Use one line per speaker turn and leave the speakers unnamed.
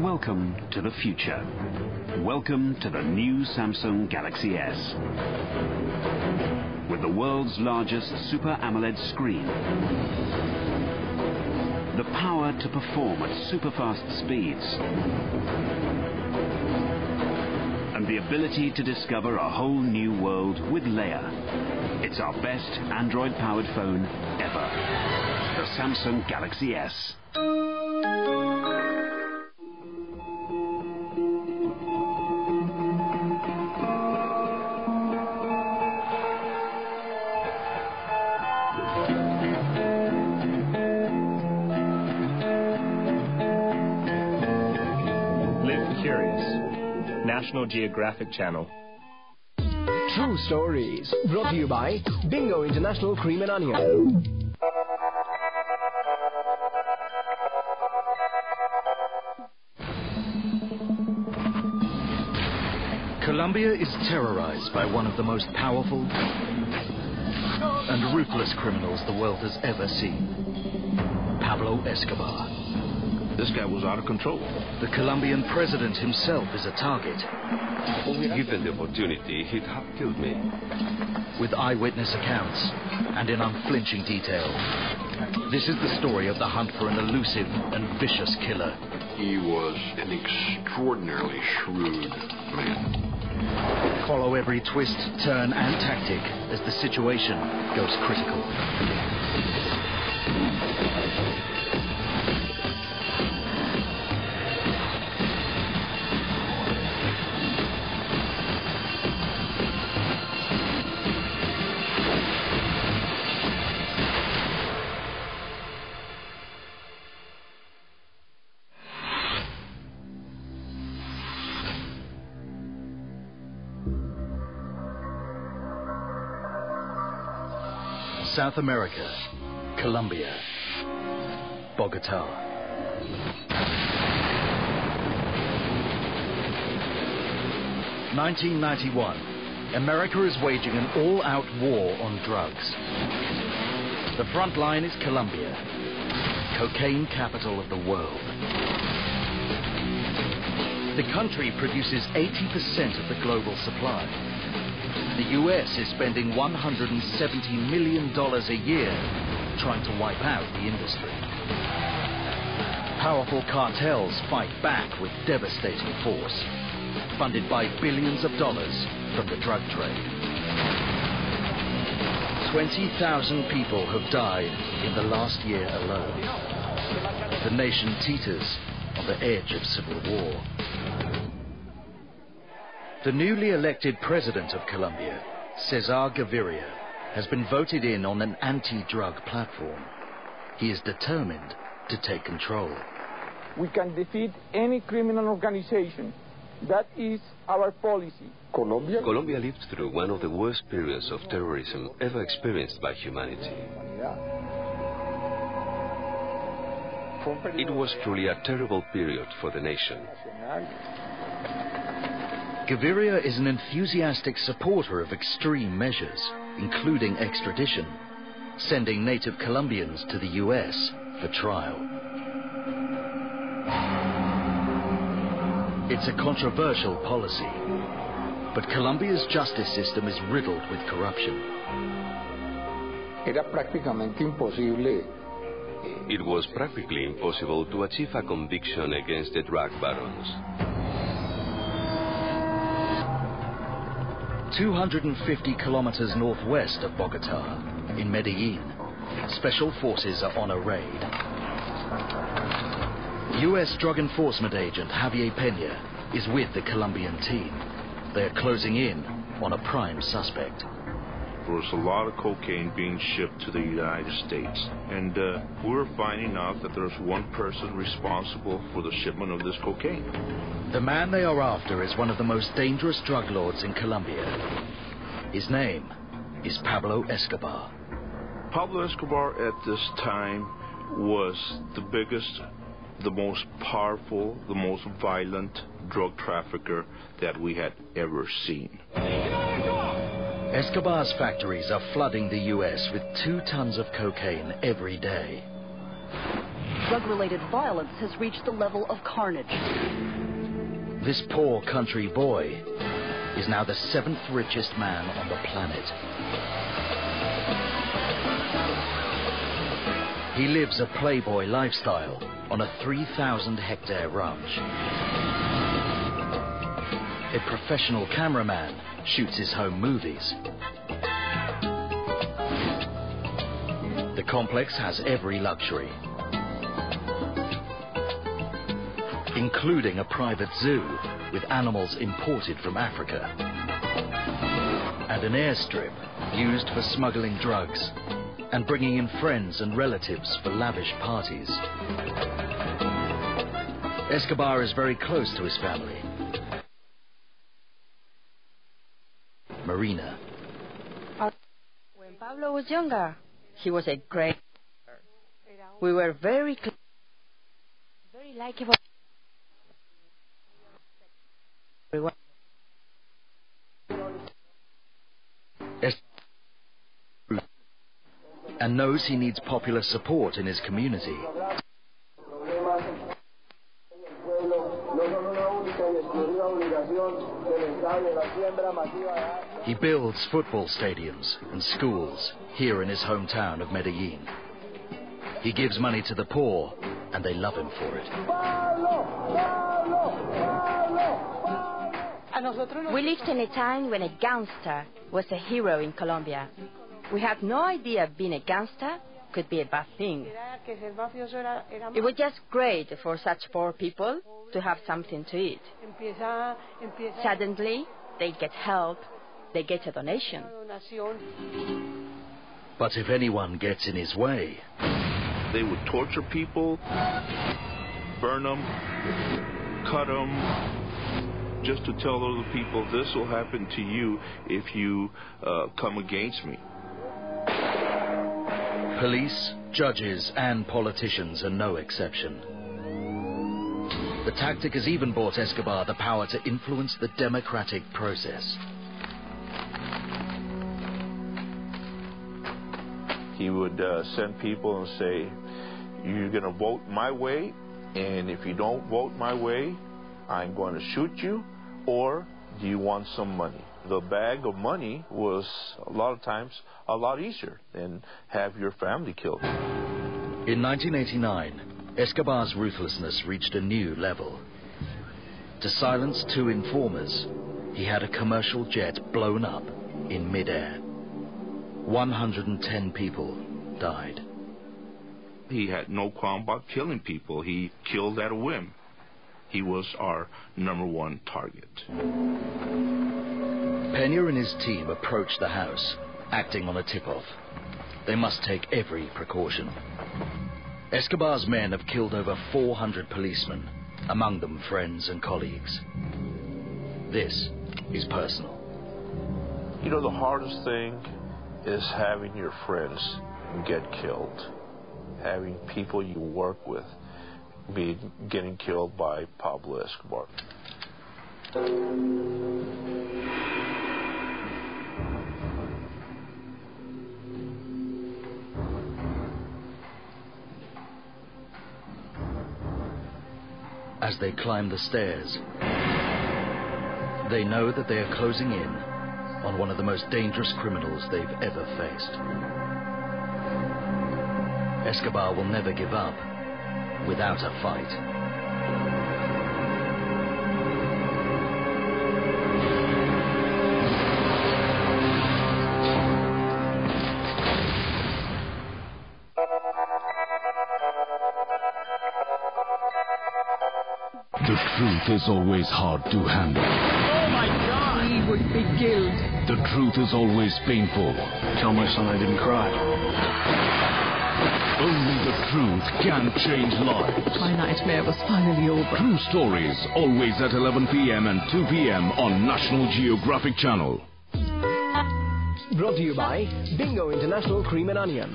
Welcome to the future. Welcome to the new Samsung Galaxy S. With the world's largest Super AMOLED screen, the power to perform at super fast speeds, and the ability to discover a whole new world with Leia. It's our best Android-powered phone ever. The Samsung Galaxy S.
National Geographic Channel.
True Stories, brought to you by Bingo International Cream and Onion.
Colombia is terrorized by one of the most powerful and ruthless criminals the world has ever seen, Pablo Escobar.
This guy was out of control.
The Colombian president himself is a target.
Given the opportunity, he'd have killed me.
With eyewitness accounts and in unflinching detail, this is the story of the hunt for an elusive and vicious killer.
He was an extraordinarily shrewd man.
Follow every twist, turn, and tactic as the situation goes critical. South America, Colombia, Bogota. (1991), America is waging an all-out war on drugs. The front line is Colombia, cocaine capital of the world. The country produces 80% of the global supply. The US is spending $170 million a year trying to wipe out the industry. Powerful cartels fight back with devastating force, funded by billions of dollars from the drug trade. 20,000 people have died in the last year alone. The nation teeters on the edge of civil war. The newly elected president of Colombia, Cesar Gaviria, has been voted in on an anti-drug platform. He is determined to take control.
We can defeat any criminal organization. That is our policy.
Colombia lived through one of the worst periods of terrorism ever experienced by humanity. It was truly a terrible period for the nation.
Gaviria is an enthusiastic supporter of extreme measures, including extradition, sending native Colombians to the US for trial. It's a controversial policy, but Colombia's justice system is riddled with corruption.
It was practically impossible to achieve a conviction against the drug barons.
250 kilometers northwest of Bogota, in Medellin, special forces are on a raid. U.S. Drug Enforcement Agent Javier Peña is with the Colombian team. They are closing in on a prime suspect.
There's a lot of cocaine being shipped to the United States, and we're finding out that there's one person responsible for the shipment of this cocaine.
The man they are after is one of the most dangerous drug lords in Colombia. His name is Pablo Escobar.
Pablo Escobar at this time was the biggest, the most powerful, the most violent drug trafficker that we had ever seen.
Escobar's factories are flooding the U.S. with 2 tons of cocaine every day.
drug-related violence has reached the level of carnage.
This poor country boy is now the 7th richest man on the planet. He lives a playboy lifestyle on a 3,000-hectare ranch. A professional cameraman shoots his home movies. The complex has every luxury, including a private zoo with animals imported from Africa, and an airstrip used for smuggling drugs and bringing in friends and relatives for lavish parties. Escobar is very close to his family. Marina.
When Pablo was younger, he was a great actor. We were very likable.
And knows he needs popular support in his community. He builds football stadiums and schools here in his hometown of Medellin. He gives money to the poor, and they love him for it.
We lived in a time when a gangster was a hero in Colombia. We had no idea being a gangster could be a bad thing. It was just great for such poor people to have something to eat. Suddenly, they get help, they get a donation.
But if anyone gets in his way...
They would torture people, burn them, cut them, just to tell other people, this will happen to you if you come against me.
Police, judges, and politicians are no exception. The tactic has even bought Escobar the power to influence the democratic process.
He would send people and say, you're going to vote my way, and if you don't vote my way, I'm going to shoot you, or do you want some money? The bag of money was a lot of times a lot easier than have your family killed.
In 1989, Escobar's ruthlessness reached a new level. To silence 2 informers, he had a commercial jet blown up in mid-air. 110 people died.
He had no qualm about killing people. He killed at a whim. He was our #1 target.
Peña and his team approached the house, acting on a tip-off. They must take every precaution. Escobar's men have killed over 400 policemen, among them friends and colleagues. This is personal.
You know, the hardest thing is having your friends get killed. Having people you work with getting killed by Pablo Escobar.
As they climb the stairs, they know that they are closing in on one of the most dangerous criminals they've ever faced. Escobar will never give up without a fight.
The truth is always hard to handle.
Oh my God! He would be killed.
The truth is always painful.
Tell my son I didn't cry.
Only the truth can change lives.
My nightmare was finally over.
True Stories, always at 11 p.m. and 2 p.m. on National Geographic Channel.
Brought to you by Bingo International Cream and Onion.